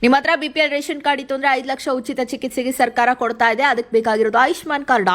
ನಿಮ್ಮ ಹತ್ರ BPL ration card ಇತ್ತು ಅಂದ್ರೆ 5 ಲಕ್ಷ ಉಚಿತ ಚಿಕಿತ್ಸೆಗೆ ಸರ್ಕಾರ ಕೊಡ್ತಾ ಇದೆ. ಅದಕ್ಕೆ ಬೇಕಾಗಿರೋದು ಆಯುಷ್ಮಾನ್ ಕಾರ್ಡ್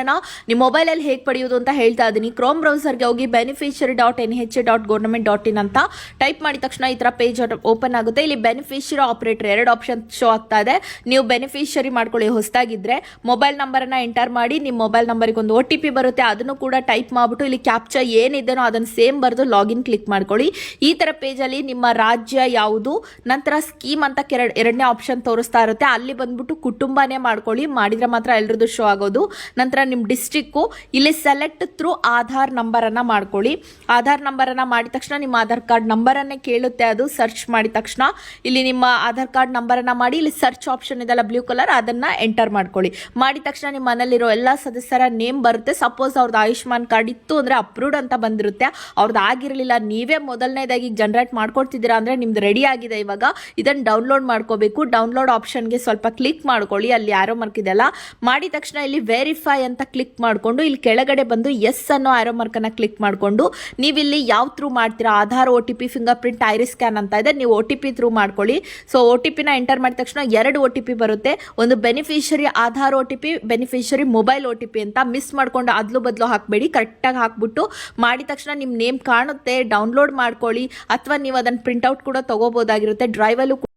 ಅನ್ನ ನಿಮ್ಮ ಮೊಬೈಲ್ ಅಲ್ಲಿ ಹೇಗೆ ಪಡೆಯೋದು ಅಂತ ಹೇಳ್ತಾ ಇದೀನಿ. ಕ್ರೋಮ್ ಬ್ರೌಸರ್ಗೆ ಹೋಗಿ beneficiary.nh.government.in ಅಂತ ಟೈಪ್ ಮಾಡಿದ ತಕ್ಷಣ ಈ ತರ ಪೇಜ್ ಓಪನ್ ಆಗುತ್ತೆ. ಇಲ್ಲಿ ಬೆನಿಫಿಷಿಯರಿ ಆಪರೇಟರ್ 2 ಆಪ್ಷನ್ ಶೋ ಆಗ್ತಾ ಇದೆ. ನೀವು ಬೆನಿಫಿಷಿಯರಿ ಮಾಡ್ಕೊಳ್ಳಿ ಹೊಸದಾಗಿದ್ರೆ ಮೊಬೈಲ್ ನಂಬರ್ ಅನ್ನ ಎಂಟರ್ ಮಾಡಿ. ನಿಮ್ಮ ಮೊಬೈಲ್ ನಂಬರ್ಗೆ ಒಂದು OTP ಬರುತ್ತೆ, ಅದನ್ನು ಕೂಡ ಟೈಪ್ ಮಾಡ್ಬಿಟ್ಟು ಇಲ್ಲಿ ಕ್ಯಾಪ್ಚಾ ಏನಿದೆನೋ ಅದನ್ನ ಸೇಮ್ ಬರೆದು ಲಾಗಿನ್ ಕ್ಲಿಕ್ ಮಾಡ್ಕೊಳ್ಳಿ. ಈ ತರ ಪೇಜ್ ಅಲ್ಲಿ ನಿಮ್ಮ ರಾಜ್ಯ ಯಾವುದು, ನಂತರ ಸ್ಕೀಮ್ ಅಂತ ಎರಡನೇ ಆಪ್ಷನ್ ತೋರಿಸ್ತಾ ಇರುತ್ತೆ. ಅಲ್ಲಿ ಬಂದ್ಬಿಟ್ಟು ಕುಟುಂಬನೇ ಮಾಡ್ಕೊಳ್ಳಿ, ಮಾಡಿದ್ರೆ ಮಾತ್ರ ಎಲ್ರದ್ದು ಶೋ ಆಗೋದು. ನಂತರ ನಿಮ್ಮ ಡಿಸ್ಟ್ರಿಕ್ಕು ಇಲ್ಲಿ ಸೆಲೆಕ್ಟ್ ಥ್ರೂ ಆಧಾರ್ ನಂಬರ್ ಅನ್ನ ಮಾಡ್ಕೊಳ್ಳಿ. ಆಧಾರ್ ನಂಬರ್ ಅನ್ನ ಮಾಡಿದ ತಕ್ಷಣ ನಿಮ್ಮ ಆಧಾರ್ ಕಾರ್ಡ್ ನಂಬರ್ ಅನ್ನೇ ಕೇಳುತ್ತೆ. ಅದು ಸರ್ಚ್ ಮಾಡಿದ ತಕ್ಷಣ ಇಲ್ಲಿ ನಿಮ್ಮ ಆಧಾರ್ ಕಾರ್ಡ್ ನಂಬರ್ ಅನ್ನ ಮಾಡಿ, ಇಲ್ಲಿ ಸರ್ಚ್ ಆಪ್ಷನ್ ಇದೆಲ್ಲ ಬ್ಲೂ ಕಲರ್, ಅದನ್ನ ಎಂಟರ್ ಮಾಡ್ಕೊಳ್ಳಿ. ಮಾಡಿದ ತಕ್ಷಣ ನಿಮ್ಮ ಮನೇಲಿರೋ ಎಲ್ಲ ಸದಸ್ಯರ ನೇಮ್ ಬರುತ್ತೆ. ಸಪೋಸ್ ಅವ್ರದ್ದು ಆಯುಷ್ಮಾನ್ ಕಾರ್ಡ್ ಇತ್ತು ಅಂದ್ರೆ ಅಪ್ರೂವ್ಡ್ ಅಂತ ಬಂದಿರುತ್ತೆ, ಅವ್ರದ್ದು ಆಗಿರಲಿಲ್ಲ, ನೀವೇ ಮೊದಲನೇದಾಗಿ ಜನರೇಟ್ ಮಾಡ್ಕೊಡ್ತಿದ್ದೀರಾ ಅಂದ್ರೆ ನಿಮ್ದು ರೆಡಿ ಆಗಿದೆ. ಇವಾಗ ಇದನ್ನ ಡೌನ್ಲೋಡ್ ಮಾಡ್ಕೋಬೇಕು. ಡೌನ್ಲೋಡ್ ಆಪ್ಷನ್ಗೆ ಸ್ವಲ್ಪ ಕ್ಲಿಕ್ ಮಾಡ್ಕೊಳ್ಳಿ, ಅಲ್ಲಿ ಆರೋ ಮಾರ್ಕ್ ಇದೆಲ್ಲ. ಮಾಡಿದ ತಕ್ಷಣ ಇಲ್ಲಿ ವೆರಿಫೈ ಅಂತ ಕ್ಲಿಕ್ ಮಾಡ್ಕೊಂಡು ಇಲ್ಲಿ ಕೆಳಗಡೆ ಬಂದು ಎಸ್ ಅನ್ನೋ ಆರೋ ಮಾರ್ಕ್ ಅನ್ನ ಕ್ಲಿಕ್ ಮಾಡ್ಕೊಂಡು ನೀವಿಲ್ಲಿ ಯಾವ ಥ್ರೂ ಮಾಡ್ತೀರಾ, Aadhaar, OTP, finger print, iris scan ಅಂತ ಇದೆ, ನೀವು OTP ಥ್ರೂ ಮಾಡ್ಕೊಳ್ಳಿ. ಸೊ OTP ನ ಎಂಟರ್ ಮಾಡಿದ ತಕ್ಷಣ 2 OTP ಬರುತ್ತೆ. ಒಂದು beneficiary Aadhaar OTP, beneficiary mobile OTP ಅಂತ. ಮಿಸ್ ಮಾಡ್ಕೊಂಡು ಅದ್ಲು ಬದಲು ಹಾಕಬೇಡಿ, ಕರೆಕ್ಟಾಗಿ ಹಾಕ್ಬಿಟ್ಟು ಮಾಡಿದ ತಕ್ಷಣ ನಿಮ್ಮ ನೇಮ್ ಕಾಣುತ್ತೆ. ಡೌನ್ಲೋಡ್ ಮಾಡ್ಕೊಳ್ಳಿ, ಅಥವಾ ನೀವು ಅದನ್ನ ಪ್ರಿಂಟ್ಔಟ್ ಕೂಡ ತಗೋಬಹುದಾಗಿರುತ್ತೆ. ಡ್ರೈವಲ್ಲೂ